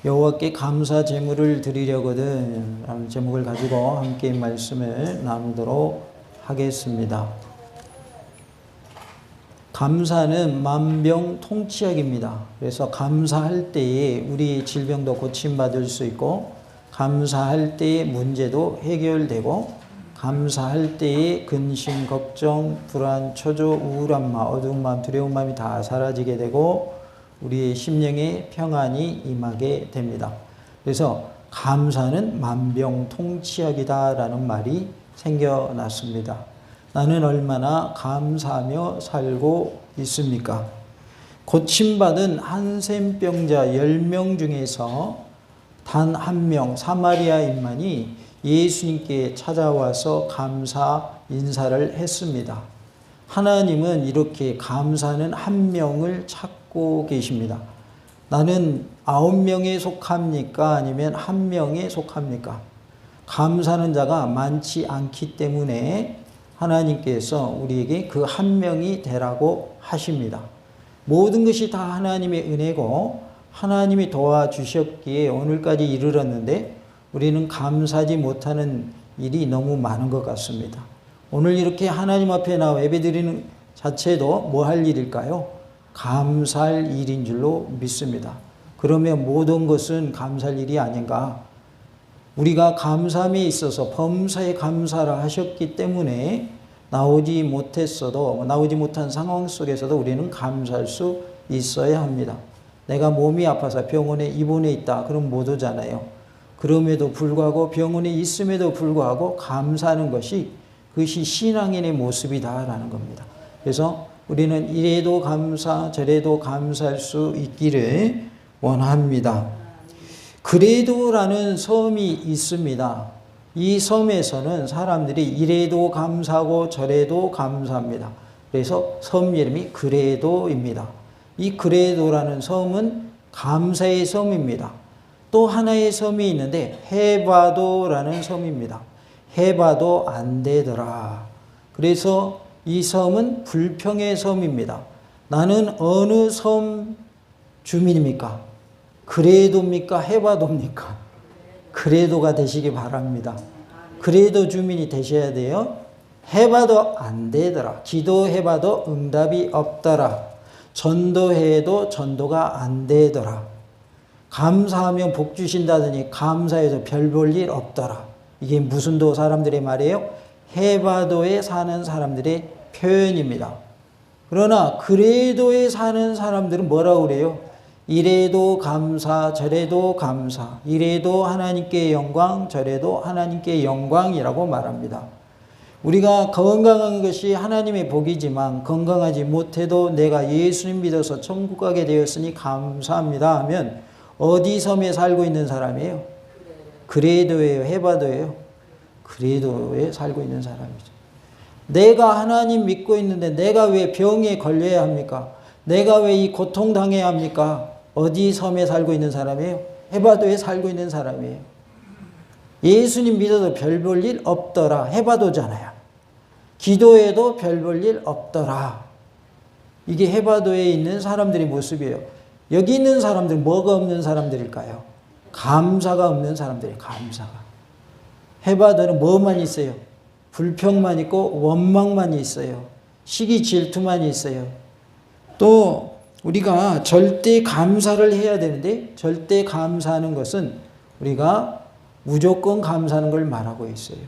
여호와께 감사 제물을 드리려거든 라는 제목을 가지고 함께 말씀을 나누도록 하겠습니다. 감사는 만병통치약입니다. 그래서 감사할 때에 우리 질병도 고침받을 수 있고, 감사할 때의 문제도 해결되고, 감사할 때의 근심, 걱정, 불안, 초조, 우울한 마음, 어두운 마음, 두려운 마음이 다 사라지게 되고 우리의 심령에 평안이 임하게 됩니다. 그래서 감사는 만병통치약이다라는 말이 생겨났습니다. 나는 얼마나 감사하며 살고 있습니까? 고침받은 한센병자 10명 중에서 단 한 명 사마리아인만이 예수님께 찾아와서 감사 인사를 했습니다. 하나님은 이렇게 감사하는 한 명을 찾고 계십니다. 나는 9명에 속합니까? 아니면 한 명에 속합니까? 감사하는 자가 많지 않기 때문에 하나님께서 우리에게 그 한 명이 되라고 하십니다. 모든 것이 다 하나님의 은혜고 하나님이 도와주셨기에 오늘까지 이르렀는데 우리는 감사하지 못하는 일이 너무 많은 것 같습니다. 오늘 이렇게 하나님 앞에 나와 예배드리는 자체도 뭐 할 일일까요? 감사할 일인 줄로 믿습니다. 그러면 모든 것은 감사할 일이 아닌가? 우리가 감사함에 있어서 범사에 감사를 하셨기 때문에 나오지 못한 상황 속에서도 우리는 감사할 수 있어야 합니다. 내가 몸이 아파서 병원에 입원해 있다. 그럼 못 오잖아요. 그럼에도 불구하고 병원에 있음에도 불구하고 감사하는 것이 그것이 신앙인의 모습이다라는 겁니다. 그래서 우리는 이래도 감사 저래도 감사할 수 있기를 원합니다. 그래도라는 섬이 있습니다. 이 섬에서는 사람들이 이래도 감사하고 저래도 감사합니다. 그래서 섬 이름이 그래도입니다. 이 그래도라는 섬은 감사의 섬입니다. 또 하나의 섬이 있는데 해봐도라는 섬입니다. 해봐도 안 되더라. 그래서 이 섬은 불평의 섬입니다. 나는 어느 섬 주민입니까? 그래도입니까? 해봐도입니까? 그래도가 되시기 바랍니다. 그래도 주민이 되셔야 돼요. 해봐도 안 되더라. 기도해봐도 응답이 없더라. 전도해도 전도가 안 되더라. 감사하면 복 주신다더니 감사해도 별 볼 일 없더라. 이게 무슨 도 사람들의 말이에요? 해바도에 사는 사람들의 표현입니다. 그러나 그래도에 사는 사람들은 뭐라고 그래요? 이래도 감사, 저래도 감사, 이래도 하나님께 영광, 저래도 하나님께 영광이라고 말합니다. 우리가 건강한 것이 하나님의 복이지만 건강하지 못해도 내가 예수님 믿어서 천국 가게 되었으니 감사합니다 하면 어디 섬에 살고 있는 사람이에요? 그래도예요? 해봐도예요? 그래도에 살고 있는 사람이죠. 내가 하나님 믿고 있는데 내가 왜 병에 걸려야 합니까? 내가 왜 이 고통당해야 합니까? 어디 섬에 살고 있는 사람이에요? 해봐도에 살고 있는 사람이에요. 예수님 믿어도 별 볼 일 없더라. 해봐도잖아요. 기도해도 별 볼 일 없더라. 이게 해봐도에 있는 사람들의 모습이에요. 여기 있는 사람들은 뭐가 없는 사람들일까요? 감사가 없는 사람들이에요. 감사가. 해봐도는 뭐만 있어요? 불평만 있고 원망만 있어요. 시기 질투만 있어요. 또 우리가 절대 감사를 해야 되는데 절대 감사하는 것은 우리가 무조건 감사하는 걸 말하고 있어요.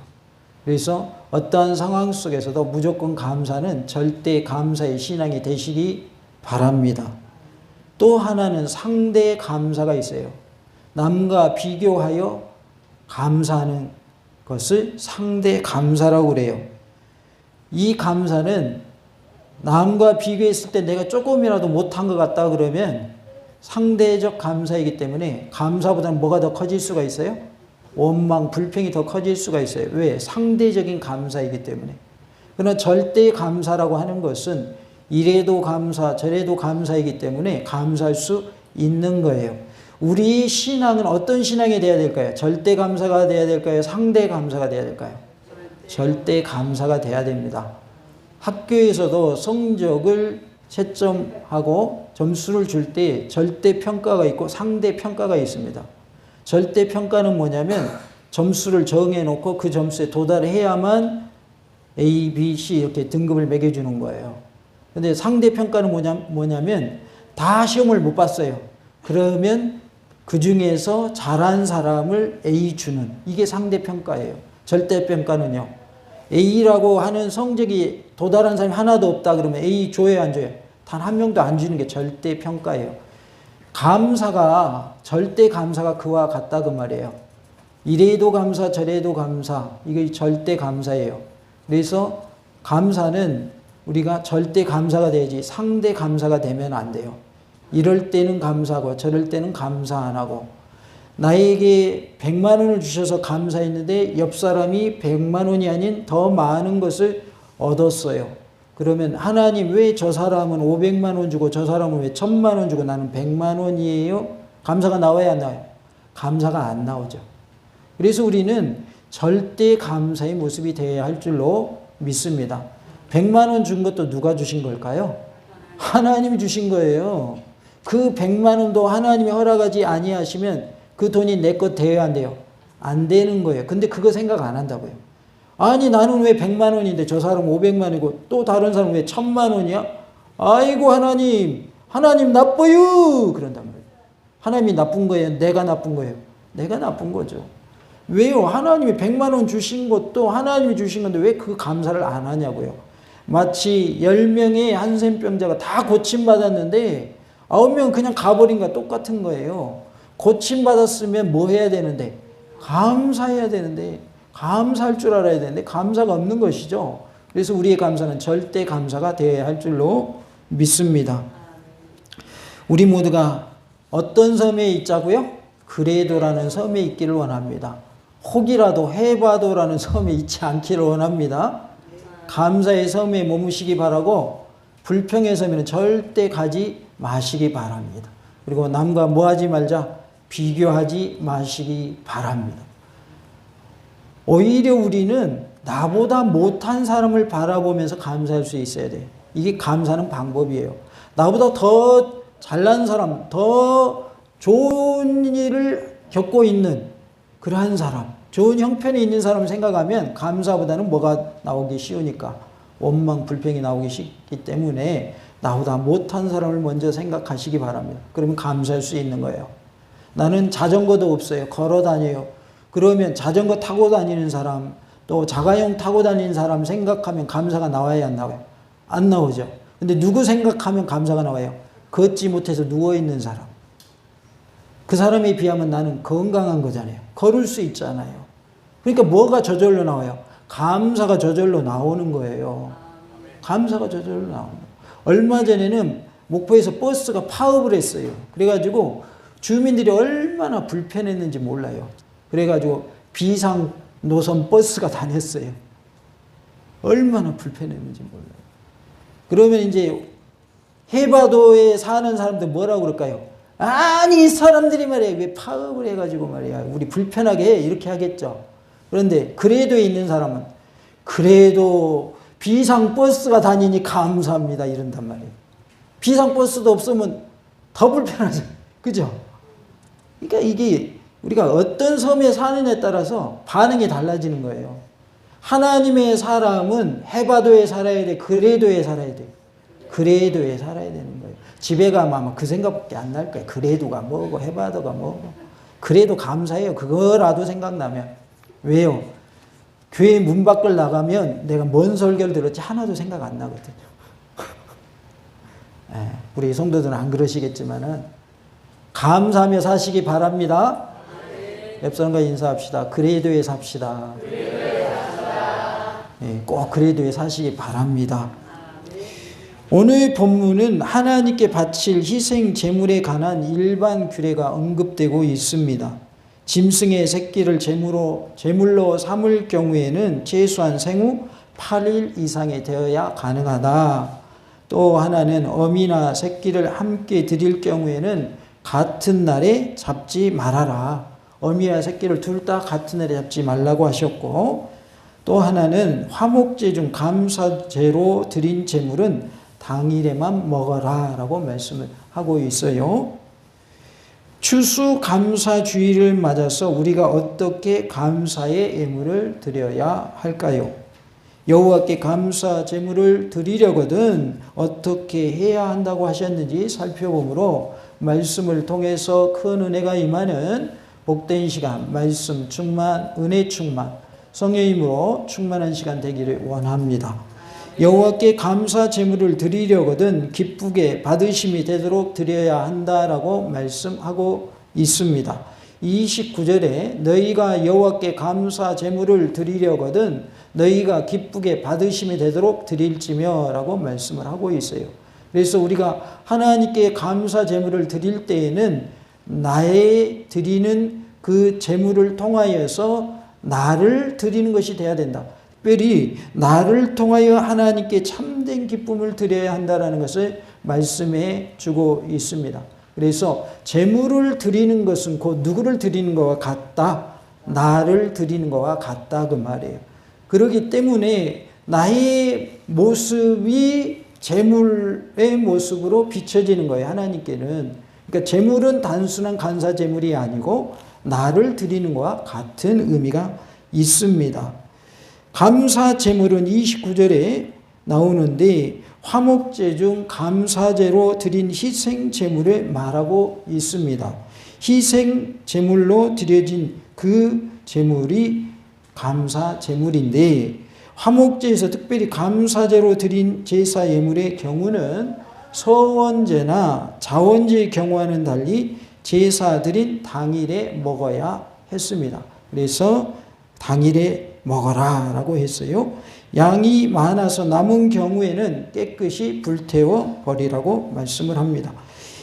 그래서 어떠한 상황 속에서도 무조건 감사는 절대 감사의 신앙이 되시기 바랍니다. 또 하나는 상대 감사가 있어요. 남과 비교하여 감사하는 것을 상대 감사라고 그래요. 이 감사는 남과 비교했을 때 내가 조금이라도 못한 것 같다 그러면 상대적 감사이기 때문에 감사보다는 뭐가 더 커질 수가 있어요? 원망, 불평이 더 커질 수가 있어요. 왜? 상대적인 감사이기 때문에. 그러나 절대 감사라고 하는 것은 이래도 감사, 저래도 감사이기 때문에 감사할 수 있는 거예요. 우리 신앙은 어떤 신앙이 돼야 될까요? 절대 감사가 돼야 될까요? 상대 감사가 돼야 될까요? 절대 감사가 돼야 됩니다. 학교에서도 성적을 채점하고 점수를 줄 때 절대평가가 있고 상대평가가 있습니다. 절대평가는 뭐냐면 점수를 정해놓고 그 점수에 도달해야만 A, B, C 이렇게 등급을 매겨주는 거예요. 근데 상대평가는 뭐냐면 다 시험을 못 봤어요. 그러면 그 중에서 잘한 사람을 A 주는, 이게 상대평가예요. 절대평가는요, A라고 하는 성적이 도달한 사람이 하나도 없다 그러면 A 줘요, 안 줘요? 단 한 명도 안 주는 게 절대평가예요. 감사가, 절대감사가 그와 같다 그 말이에요. 이래도 감사 저래도 감사, 이게 절대감사예요. 그래서 감사는 우리가 절대감사가 돼야지 상대감사가 되면 안 돼요. 이럴 때는 감사하고 저럴 때는 감사 안 하고, 나에게 100만 원을 주셔서 감사했는데 옆 사람이 100만 원이 아닌 더 많은 것을 얻었어요. 그러면 하나님 왜 저 사람은 500만 원 주고 저 사람은 왜 1000만 원 주고 나는 100만 원이에요? 감사가 나와야 안 나와요? 감사가 안 나오죠. 그래서 우리는 절대 감사의 모습이 되어야 할 줄로 믿습니다. 100만 원 준 것도 누가 주신 걸까요? 하나님이 주신 거예요. 그 100만 원도 하나님이 허락하지 아니하시면 그 돈이 내 것 돼야 안 돼요? 안 되는 거예요. 근데 그거 생각 안 한다고요. 아니 나는 왜 100만 원인데 저 사람은 500만 원이고 또 다른 사람은 왜 1000만 원이야? 아이고 하나님 나빠요 그런단 말이에요. 하나님이 나쁜 거예요? 내가 나쁜 거예요? 내가 나쁜 거죠. 왜요? 하나님이 100만 원 주신 것도 하나님이 주신 건데 왜 그 감사를 안 하냐고요. 마치 10명의 한센병자가 다 고침받았는데 9명은 그냥 가버린 거와 똑같은 거예요. 고침받았으면 뭐 해야 되는데? 감사해야 되는데, 감사할 줄 알아야 되는데 감사가 없는 것이죠. 그래서 우리의 감사는 절대 감사가 되어야 할 줄로 믿습니다. 우리 모두가 어떤 섬에 있자고요? 그레도라는 섬에 있기를 원합니다. 혹이라도 해바도라는 섬에 있지 않기를 원합니다. 감사의 섬에 머무시기 바라고 불평의 섬에는 절대 가지 마시기 바랍니다. 그리고 남과 뭐 하지 말자? 비교하지 마시기 바랍니다. 오히려 우리는 나보다 못한 사람을 바라보면서 감사할 수 있어야 돼요. 이게 감사하는 방법이에요. 나보다 더 잘난 사람, 더 좋은 일을 겪고 있는 그러한 사람, 좋은 형편이 있는 사람을 생각하면 감사보다는 뭐가 나오기 쉬우니까 원망, 불평이 나오기 쉽기 때문에 나보다 못한 사람을 먼저 생각하시기 바랍니다. 그러면 감사할 수 있는 거예요. 나는 자전거도 없어요. 걸어 다녀요. 그러면 자전거 타고 다니는 사람, 또 자가용 타고 다니는 사람 생각하면 감사가 나와야 안 나와요? 안 나오죠. 근데 누구 생각하면 감사가 나와요? 걷지 못해서 누워있는 사람. 그 사람에 비하면 나는 건강한 거잖아요. 걸을 수 있잖아요. 그러니까 뭐가 저절로 나와요? 감사가 저절로 나오는 거예요. 감사가 저절로 나오는 거예요. 얼마 전에는 목포에서 버스가 파업을 했어요. 그래가지고 주민들이 얼마나 불편했는지 몰라요. 그래가지고 비상 노선 버스가 다녔어요. 얼마나 불편했는지 몰라요. 그러면 이제 해바도에 사는 사람들 뭐라고 그럴까요? 아니 이 사람들이 말이야 왜 파업을 해가지고 말이야 우리 불편하게 해 이렇게 하겠죠. 그런데 그래도에 있는 사람은 그래도 비상버스가 다니니 감사합니다 이런단 말이에요. 비상버스도 없으면 더 불편하죠. 그죠? 그러니까 이게 우리가 어떤 섬에 사느냐에 따라서 반응이 달라지는 거예요. 하나님의 사람은 해바도에 살아야 돼. 그래도에 살아야 돼. 그래도에 살아야 되는 거예요. 집에 가면 아마 그 생각밖에 안 날 거예요. 그래도가 뭐고 해바도가 뭐고. 그래도 감사해요. 그거라도 생각나면. 왜요? 교회 문 밖을 나가면 내가 뭔 설교를 들었지 하나도 생각 안 나거든요. 우리 성도들은 안 그러시겠지만은 감사하며 사시기 바랍니다. 옆 사람과 인사합시다. 그래도에 삽시다. 꼭 그래도에 사시기 바랍니다. 오늘 본문은 하나님께 바칠 희생 제물에 관한 일반 규례가 언급되고 있습니다. 짐승의 새끼를 제물로 삼을 경우에는 최소한 생후 8일 이상이 되어야 가능하다. 또 하나는 어미나 새끼를 함께 드릴 경우에는 같은 날에 잡지 말아라. 어미와 새끼를 둘 다 같은 날에 잡지 말라고 하셨고, 또 하나는 화목제 중 감사제로 드린 제물은 당일에만 먹어라 라고 말씀을 하고 있어요. 추수감사주의를 맞아서 우리가 어떻게 감사의 예물을 드려야 할까요? 여호와께 감사 제물을 드리려거든 어떻게 해야 한다고 하셨는지 살펴보므로 말씀을 통해서 큰 은혜가 임하는 복된 시간, 말씀 충만, 은혜 충만, 성령의 힘으로 충만한 시간 되기를 원합니다. 여호와께 감사 제물을 드리려거든 기쁘게 받으심이 되도록 드려야 한다라고 말씀하고 있습니다. 29절에 너희가 여호와께 감사 제물을 드리려거든 너희가 기쁘게 받으심이 되도록 드릴지며 라고 말씀을 하고 있어요. 그래서 우리가 하나님께 감사 제물을 드릴 때에는 나의 드리는 그 제물을 통하여서 나를 드리는 것이 돼야 된다. 특별히 나를 통하여 하나님께 참된 기쁨을 드려야 한다는 것을 말씀해 주고 있습니다. 그래서 제물을 드리는 것은 곧 누구를 드리는 것과 같다. 나를 드리는 것과 같다 그 말이에요. 그렇기 때문에 나의 모습이 제물의 모습으로 비춰지는 거예요. 하나님께는. 그러니까 제물은 단순한 감사 제물이 아니고 나를 드리는 것과 같은 의미가 있습니다. 감사 제물은 29절에 나오는데 화목제 중 감사제로 드린 희생 제물을 말하고 있습니다. 희생 제물로 드려진 그 제물이 감사 제물인데 화목제에서 특별히 감사제로 드린 제사 예물의 경우는 서원제나 자원제의 경우와는 달리 제사 드린 당일에 먹어야 했습니다. 그래서 당일에 먹어라 라고 했어요. 양이 많아서 남은 경우에는 깨끗이 불태워 버리라고 말씀을 합니다.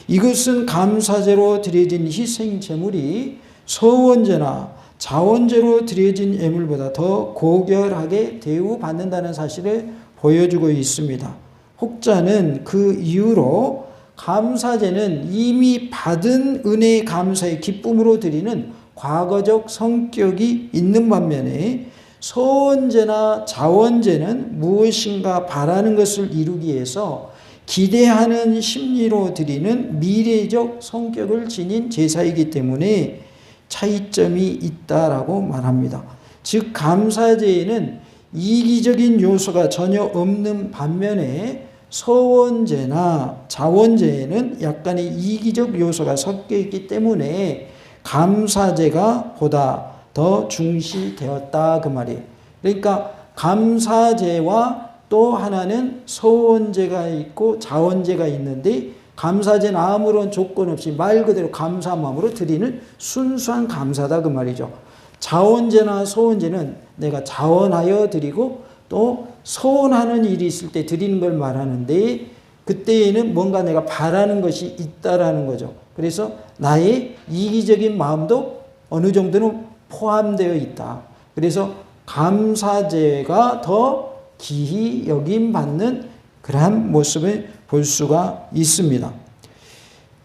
이것은 감사제로 드려진 희생 제물이 서원제나 자원제로 드려진 예물보다 더 고결하게 대우받는다는 사실을 보여주고 있습니다. 혹자는 그 이유로 감사제는 이미 받은 은혜의 감사의 기쁨으로 드리는 과거적 성격이 있는 반면에 서원제나 자원제는 무엇인가 바라는 것을 이루기 위해서 기대하는 심리로 드리는 미래적 성격을 지닌 제사이기 때문에 차이점이 있다라고 말합니다. 즉 감사제에는 이기적인 요소가 전혀 없는 반면에 서원제나 자원제에는 약간의 이기적 요소가 섞여 있기 때문에 감사제가 보다 더 중시되었다 그 말이에요. 그러니까 감사제와 또 하나는 서원제가 있고 자원제가 있는데 감사제는 아무런 조건 없이 말 그대로 감사한 마음으로 드리는 순수한 감사다 그 말이죠. 자원제나 서원제는 내가 자원하여 드리고 또 서원하는 일이 있을 때 드리는 걸 말하는데 그때에는 뭔가 내가 바라는 것이 있다라는 거죠. 그래서 나의 이기적인 마음도 어느 정도는 포함되어 있다. 그래서 감사제가 더 기히 여김받는 그러한 모습을 볼 수가 있습니다.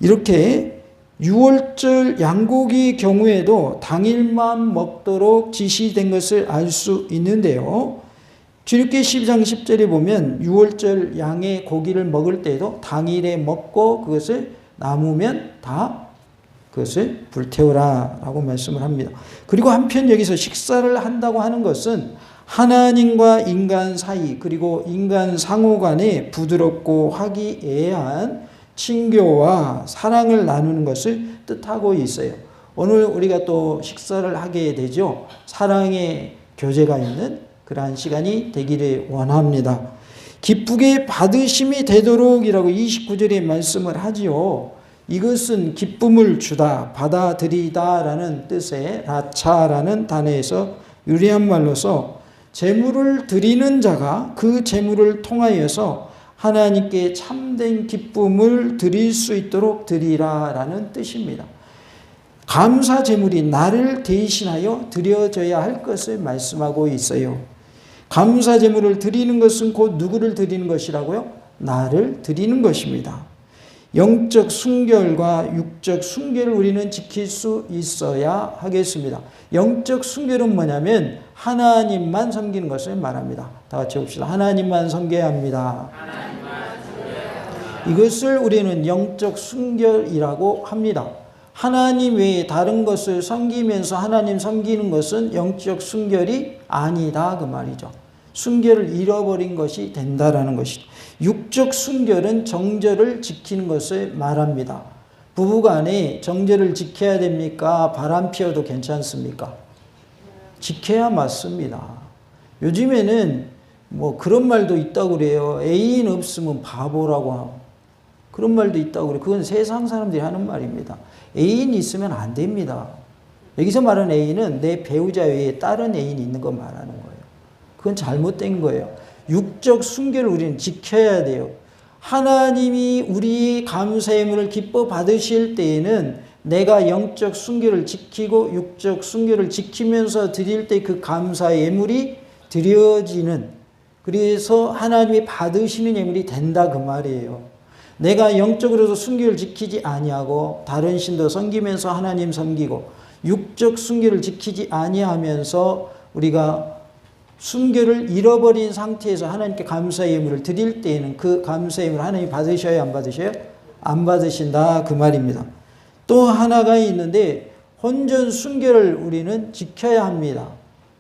이렇게 6월절 양고기의 경우에도 당일만 먹도록 지시된 것을 알 수 있는데요. 출애굽기 12장 10절에 보면 6월절 양의 고기를 먹을 때에도 당일에 먹고 그것을 남으면 다 그것을 불태우라 라고 말씀을 합니다. 그리고 한편 여기서 식사를 한다고 하는 것은 하나님과 인간 사이 그리고 인간 상호 간에 부드럽고 화기애애한 친교와 사랑을 나누는 것을 뜻하고 있어요. 오늘 우리가 또 식사를 하게 되죠. 사랑의 교제가 있는 그러한 시간이 되기를 원합니다. 기쁘게 받으심이 되도록이라고 29절에 말씀을 하지요. 이것은 기쁨을 주다, 받아들이다 라는 뜻의 라차라는 단어에서 유래한 말로서 제물을 드리는 자가 그 제물을 통하여서 하나님께 참된 기쁨을 드릴 수 있도록 드리라 라는 뜻입니다. 감사 제물이 나를 대신하여 드려져야 할 것을 말씀하고 있어요. 감사 제물을 드리는 것은 곧 누구를 드리는 것이라고요? 나를 드리는 것입니다. 영적 순결과 육적 순결을 우리는 지킬 수 있어야 하겠습니다. 영적 순결은 뭐냐면 하나님만 섬기는 것을 말합니다. 다 같이 봅시다. 하나님만 섬겨야 합니다. 이것을 우리는 영적 순결이라고 합니다. 하나님 외에 다른 것을 섬기면서 하나님 섬기는 것은 영적 순결이 아니다 그 말이죠. 순결을 잃어버린 것이 된다라는 것이죠. 육적 순결은 정절을 지키는 것을 말합니다. 부부간에 정절을 지켜야 됩니까? 바람 피워도 괜찮습니까? 지켜야 맞습니다. 요즘에는 뭐 그런 말도 있다고 그래요. 애인 없으면 바보라고 하고 그런 말도 있다고 그래요. 그건 세상 사람들이 하는 말입니다. 애인이 있으면 안 됩니다. 여기서 말하는 애인은 내 배우자 외에 다른 애인이 있는 거 말하는 거예요. 그건 잘못된 거예요. 육적 순결을 우리는 지켜야 돼요. 하나님이 우리 감사의 예물을 기뻐 받으실 때에는 내가 영적 순결을 지키고 육적 순결을 지키면서 드릴 때 그 감사의 예물이 드려지는, 그래서 하나님이 받으시는 예물이 된다 그 말이에요. 내가 영적으로도 순결을 지키지 아니하고 다른 신도 섬기면서 하나님 섬기고 육적 순결을 지키지 아니하면서 우리가 순결을 잃어버린 상태에서 하나님께 감사의 예물을 드릴 때에는 그 감사의 예물을 하나님이 받으셔요? 안 받으셔요? 안 받으신다 그 말입니다. 또 하나가 있는데 혼전 순결을 우리는 지켜야 합니다.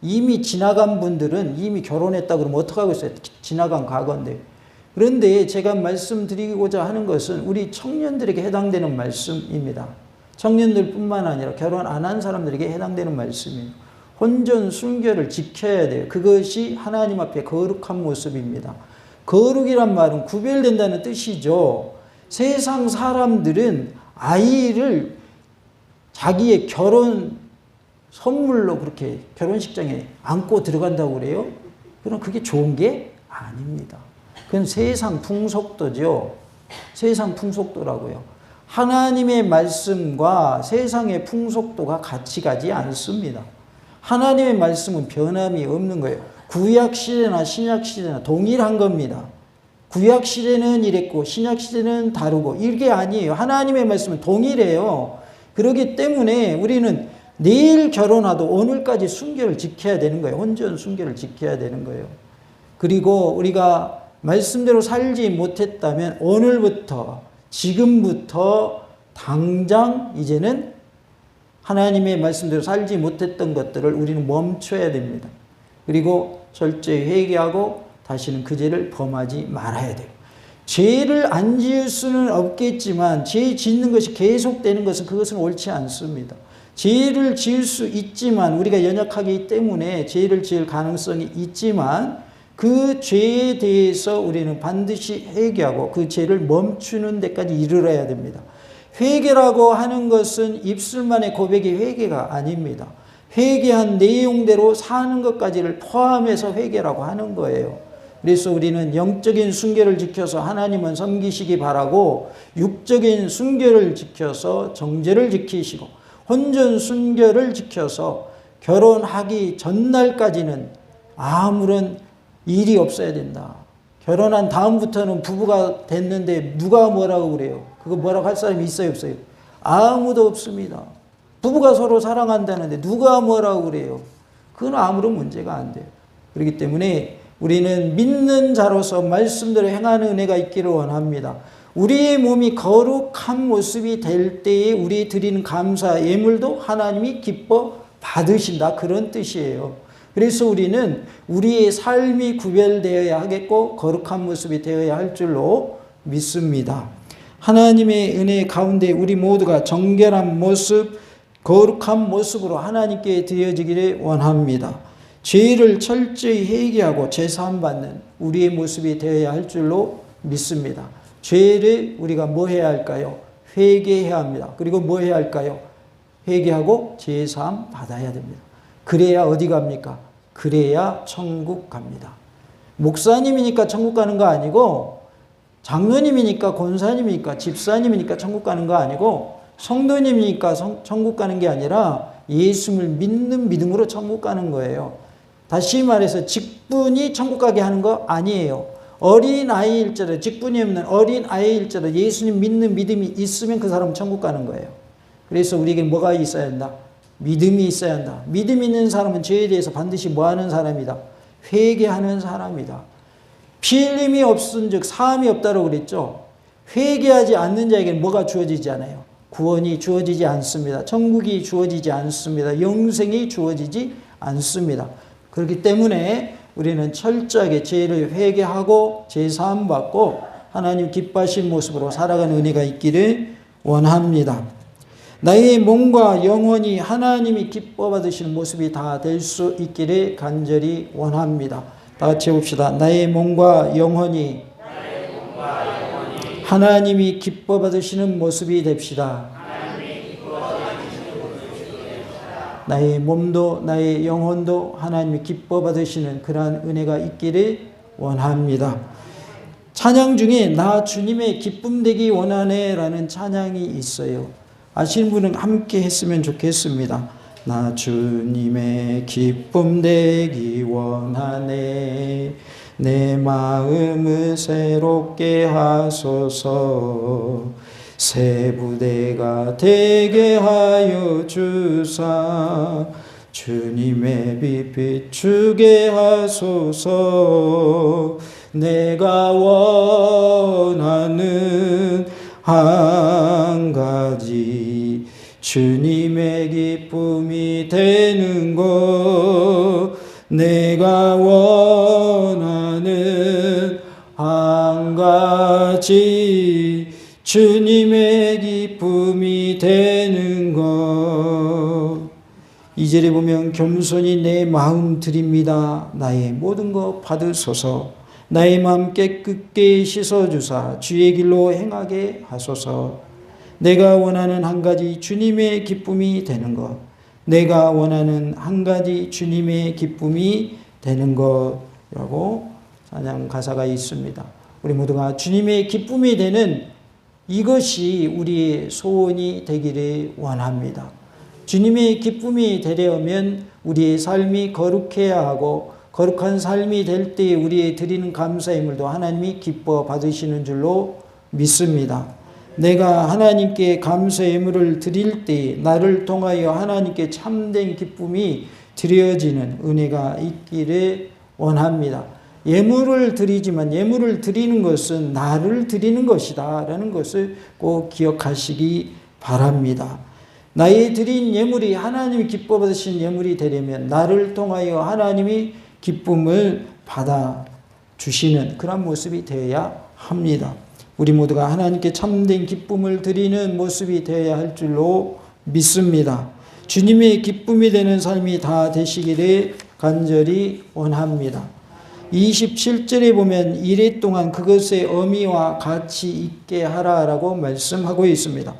이미 지나간 분들은 이미 결혼했다 그러면 어떡하고 있어요? 지나간 과거인데. 그런데 제가 말씀드리고자 하는 것은 우리 청년들에게 해당되는 말씀입니다. 청년들뿐만 아니라 결혼 안 한 사람들에게 해당되는 말씀이에요. 혼전 순결을 지켜야 돼요. 그것이 하나님 앞에 거룩한 모습입니다. 거룩이란 말은 구별된다는 뜻이죠. 세상 사람들은 아이를 자기의 결혼 선물로 그렇게 결혼식장에 안고 들어간다고 그래요. 그럼 그게 좋은 게 아닙니다. 그건 세상 풍속도죠. 세상 풍속도라고요. 하나님의 말씀과 세상의 풍속도가 같이 가지 않습니다. 하나님의 말씀은 변함이 없는 거예요. 구약시대나 신약시대나 동일한 겁니다. 구약시대는 이랬고 신약시대는 다르고 이게 아니에요. 하나님의 말씀은 동일해요. 그렇기 때문에 우리는 내일 결혼하도 오늘까지 순결을 지켜야 되는 거예요. 혼전 순결을 지켜야 되는 거예요. 그리고 우리가 말씀대로 살지 못했다면 오늘부터 지금부터 당장 이제는 하나님의 말씀대로 살지 못했던 것들을 우리는 멈춰야 됩니다. 그리고 철저히 회개하고 다시는 그 죄를 범하지 말아야 돼요. 죄를 안 지을 수는 없겠지만 죄 짓는 것이 계속되는 것은 그것은 옳지 않습니다. 죄를 지을 수 있지만 우리가 연약하기 때문에 죄를 지을 가능성이 있지만 그 죄에 대해서 우리는 반드시 회개하고 그 죄를 멈추는 데까지 이르러야 됩니다. 회개라고 하는 것은 입술만의 고백이 회개가 아닙니다. 회개한 내용대로 사는 것까지를 포함해서 회개라고 하는 거예요. 그래서 우리는 영적인 순결을 지켜서 하나님은 섬기시기 바라고 육적인 순결을 지켜서 정죄를 지키시고 혼전 순결을 지켜서 결혼하기 전날까지는 아무런 일이 없어야 된다. 결혼한 다음부터는 부부가 됐는데 누가 뭐라고 그래요? 그거 뭐라고 할 사람이 있어요, 없어요? 아무도 없습니다. 부부가 서로 사랑한다는데 누가 뭐라고 그래요? 그건 아무런 문제가 안 돼요. 그렇기 때문에 우리는 믿는 자로서 말씀대로 행하는 은혜가 있기를 원합니다. 우리의 몸이 거룩한 모습이 될 때에 우리 드리는 감사 예물도 하나님이 기뻐 받으신다. 그런 뜻이에요. 그래서 우리는 우리의 삶이 구별되어야 하겠고 거룩한 모습이 되어야 할 줄로 믿습니다. 하나님의 은혜 가운데 우리 모두가 정결한 모습, 거룩한 모습으로 하나님께 드려지기를 원합니다. 죄를 철저히 회개하고 제사함 받는 우리의 모습이 되어야 할 줄로 믿습니다. 죄를 우리가 뭐 해야 할까요? 회개해야 합니다. 그리고 뭐 해야 할까요? 회개하고 제사함 받아야 됩니다. 그래야 어디 갑니까? 그래야 천국 갑니다. 목사님이니까 천국 가는 거 아니고 장로님이니까 권사님이니까 집사님이니까 천국 가는 거 아니고 성도님이니까 천국 가는 게 아니라 예수를 믿는 믿음으로 천국 가는 거예요. 다시 말해서 직분이 천국 가게 하는 거 아니에요. 어린아이일지라도 직분이 없는 어린아이일지라도 예수님 믿는 믿음이 있으면 그 사람은 천국 가는 거예요. 그래서 우리에게 뭐가 있어야 한다? 믿음이 있어야 한다. 믿음 있는 사람은 죄에 대해서 반드시 뭐 하는 사람이다? 회개하는 사람이다. 피 흘림이 없은 즉 사함이 없다고 그랬죠. 회개하지 않는 자에게는 뭐가 주어지지 않아요? 구원이 주어지지 않습니다. 천국이 주어지지 않습니다. 영생이 주어지지 않습니다. 그렇기 때문에 우리는 철저하게 죄를 회개하고 제사함 받고 하나님 기뻐하신 모습으로 살아가는 은혜가 있기를 원합니다. 나의 몸과 영혼이 하나님이 기뻐 받으시는 모습이 다 될 수 있기를 간절히 원합니다. 다 같이 해봅시다. 나의 몸과 영혼이 하나님이 기뻐 받으시는 모습이 됩시다. 나의 몸도 나의 영혼도 하나님이 기뻐 받으시는 그러한 은혜가 있기를 원합니다. 찬양 중에 나 주님의 기쁨 되기 원하네 라는 찬양이 있어요. 아시는 분은 함께 했으면 좋겠습니다. 나 주님의 기쁨 되기 원하네. 내 마음을 새롭게 하소서. 새 부대가 되게 하여 주사. 주님의 빛 비추게 하소서. 내가 원하는 한 가지 주님의 기쁨이 되는 것. 내가 원하는 한 가지 주님의 기쁨이 되는 것. 2절에 보면 겸손히 내 마음 드립니다. 나의 모든 것 받으소서. 나의 마음 깨끗게 씻어주사 주의 길로 행하게 하소서. 내가 원하는 한 가지 주님의 기쁨이 되는 것. 내가 원하는 한 가지 주님의 기쁨이 되는 것이라고 찬양 가사가 있습니다. 우리 모두가 주님의 기쁨이 되는 이것이 우리의 소원이 되기를 원합니다. 주님의 기쁨이 되려면 우리의 삶이 거룩해야 하고 거룩한 삶이 될 때 우리의 드리는 감사의 물도 하나님이 기뻐 받으시는 줄로 믿습니다. 내가 하나님께 감사의 예물을 드릴 때 나를 통하여 하나님께 참된 기쁨이 드려지는 은혜가 있기를 원합니다. 예물을 드리지만 예물을 드리는 것은 나를 드리는 것이다 라는 것을 꼭 기억하시기 바랍니다. 나의 드린 예물이 하나님이 기뻐 받으신 예물이 되려면 나를 통하여 하나님이 기쁨을 받아 주시는 그런 모습이 되어야 합니다. 우리 모두가 하나님께 참된 기쁨을 드리는 모습이 되어야 할 줄로 믿습니다. 주님의 기쁨이 되는 삶이 다 되시기를 간절히 원합니다. 27절에 보면 이래 동안 그것의 의미와 가치 있게 하라라고 말씀하고 있습니다.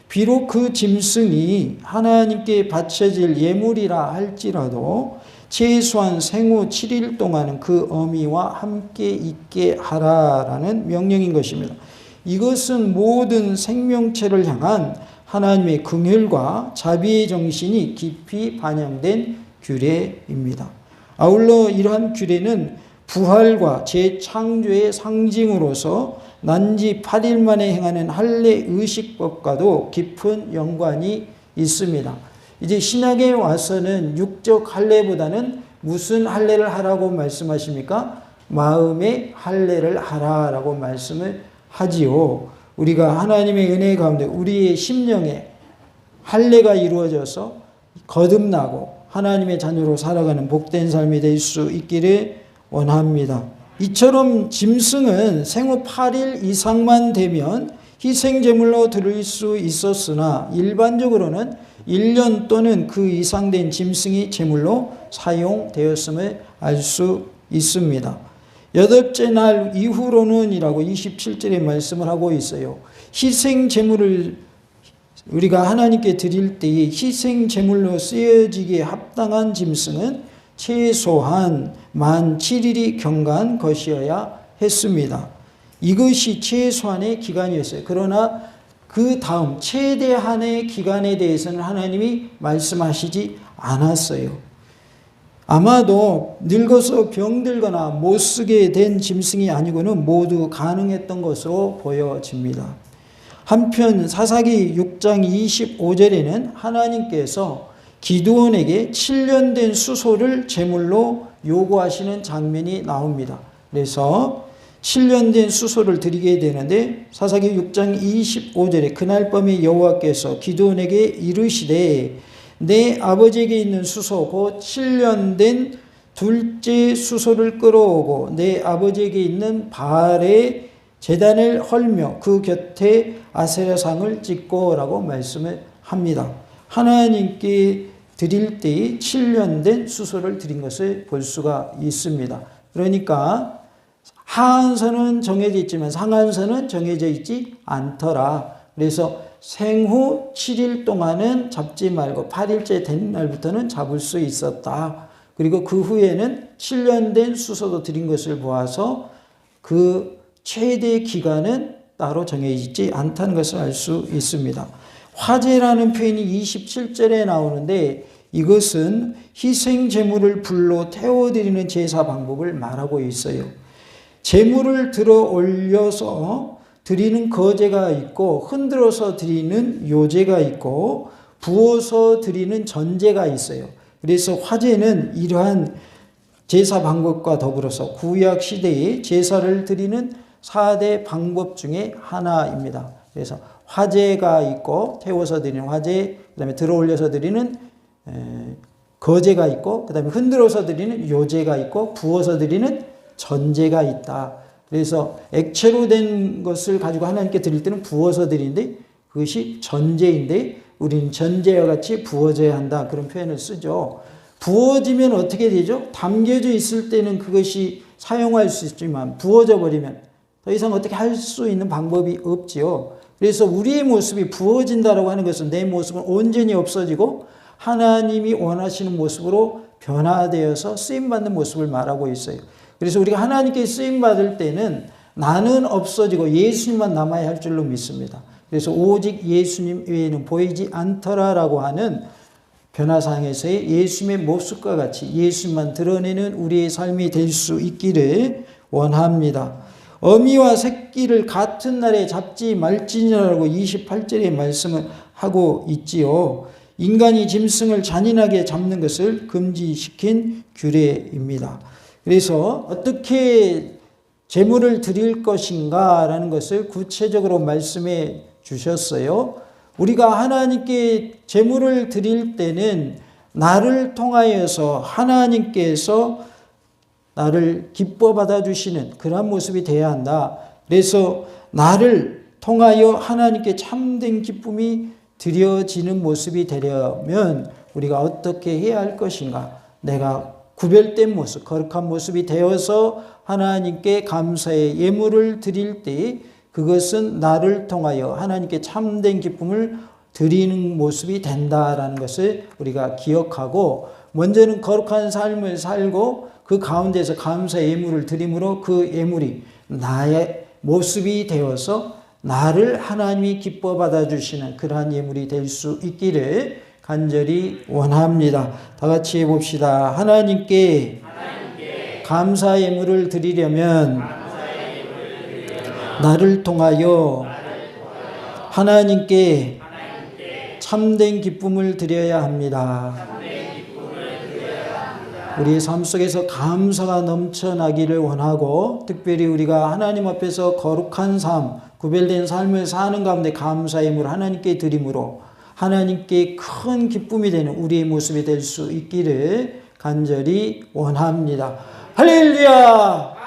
비록 그 짐승이 하나님께 바쳐질 예물이라 할지라도 최소한 생후 7일 동안은 그 의미와 함께 있게 하라라는 명령인 것입니다. 이것은 모든 생명체를 향한 하나님의 긍휼과 자비의 정신이 깊이 반영된 규례입니다. 아울러 이러한 규례는 부활과 재창조의 상징으로서 난지 8일 만에 행하는 할례 의식법과도 깊은 연관이 있습니다. 이제 신약에 와서는 육적 할례보다는 무슨 할례를 하라고 말씀하십니까? 마음의 할례를 하라라고 말씀을 하지요. 우리가 하나님의 은혜 가운데 우리의 심령에 할례가 이루어져서 거듭나고 하나님의 자녀로 살아가는 복된 삶이 될 수 있기를 원합니다. 이처럼 짐승은 생후 8일 이상만 되면 희생제물로 드릴 수 있었으나 일반적으로는 1년 또는 그 이상 된 짐승이 제물로 사용되었음을 알 수 있습니다. 8째 날 이후로는 이라고 27절에 말씀을 하고 있어요. 희생제물을 우리가 하나님께 드릴 때에 희생제물로 쓰여지기에 합당한 짐승은 최소한 만 7일이 경과한 것이어야 했습니다. 이것이 최소한의 기간이었어요. 그러나 그 다음 최대한의 기간에 대해서는 하나님이 말씀하시지 않았어요. 아마도 늙어서 병들거나 못쓰게 된 짐승이 아니고는 모두 가능했던 것으로 보여집니다. 한편 사사기 6장 25절에는 하나님께서 기드온에게 7년 된 수소를 제물로 요구하시는 장면이 나옵니다. 그래서 7년 된 수소를 드리게 되는데 사사기 6장 25절에 그날 밤에 여호와께서 기드온에게 이르시되 내 아버지에게 있는 수소 곧 7년 된 둘째 수소를 끌어오고 내 아버지에게 있는 바알의 제단을 헐며 그 곁에 아세라상을 찍고라고 말씀을 합니다. 하나님께 드릴 때에 7년 된 수소를 드린 것을 볼 수가 있습니다. 그러니까 하한선은 정해져 있지만 상한선은 정해져 있지 않더라. 그래서 생후 7일 동안은 잡지 말고 8일째 된 날부터는 잡을 수 있었다. 그리고 그 후에는 7년 된 수소도 드린 것을 보아서 그 최대 기간은 따로 정해지지 않다는 것을 알 수 있습니다. 화제라는 표현이 27절에 나오는데 이것은 희생 제물을 불로 태워드리는 제사 방법을 말하고 있어요. 제물을 들어 올려서 드리는 거제가 있고 흔들어서 드리는 요제가 있고 부어서 드리는 전제가 있어요. 그래서 화제는 이러한 제사 방법과 더불어서 구약 시대에 제사를 드리는 4대 방법 중에 하나입니다. 그래서 화제가 있고 태워서 드리는 화제, 그 다음에 들어 올려서 드리는 거제가 있고 그 다음에 흔들어서 드리는 요제가 있고 부어서 드리는 전제가 있다. 그래서 액체로 된 것을 가지고 하나님께 드릴 때는 부어서 드리는데 그것이 전제인데 우리는 전제와 같이 부어져야 한다. 그런 표현을 쓰죠. 부어지면 어떻게 되죠? 담겨져 있을 때는 그것이 사용할 수 있지만 부어져 버리면 더 이상 어떻게 할 수 있는 방법이 없지요. 그래서 우리의 모습이 부어진다라고 하는 것은 내 모습은 온전히 없어지고 하나님이 원하시는 모습으로 변화되어서 쓰임받는 모습을 말하고 있어요. 그래서 우리가 하나님께 쓰임받을 때는 나는 없어지고 예수님만 남아야 할 줄로 믿습니다. 그래서 오직 예수님 외에는 보이지 않더라라고 하는 변화상에서의 예수님의 모습과 같이 예수님만 드러내는 우리의 삶이 될 수 있기를 원합니다. 어미와 새끼를 같은 날에 잡지 말지니라고 28절에 말씀을 하고 있지요. 인간이 짐승을 잔인하게 잡는 것을 금지시킨 규례입니다. 그래서 어떻게 제물을 드릴 것인가 라는 것을 구체적으로 말씀해 주셨어요. 우리가 하나님께 제물을 드릴 때는 나를 통하여서 하나님께서 나를 기뻐 받아주시는 그런 모습이 되어야 한다. 그래서 나를 통하여 하나님께 참된 기쁨이 드려지는 모습이 되려면 우리가 어떻게 해야 할 것인가? 내가 구별된 모습, 거룩한 모습이 되어서 하나님께 감사의 예물을 드릴 때 그것은 나를 통하여 하나님께 참된 기쁨을 드리는 모습이 된다라는 것을 우리가 기억하고 먼저는 거룩한 삶을 살고 그 가운데서 감사의 예물을 드림으로 그 예물이 나의 모습이 되어서 나를 하나님이 기뻐 받아주시는 그러한 예물이 될 수 있기를 간절히 원합니다. 다 같이 해봅시다. 하나님께 감사 예물을 드리려면 나를 통하여 하나님께 참된 기쁨을 드려야 합니다. 우리의 삶 속에서 감사가 넘쳐나기를 원하고 특별히 우리가 하나님 앞에서 거룩한 삶, 구별된 삶을 사는 가운데 감사 예물을 하나님께 드림으로 하나님께 큰 기쁨이 되는 우리의 모습이 될 수 있기를 간절히 원합니다. 할렐루야!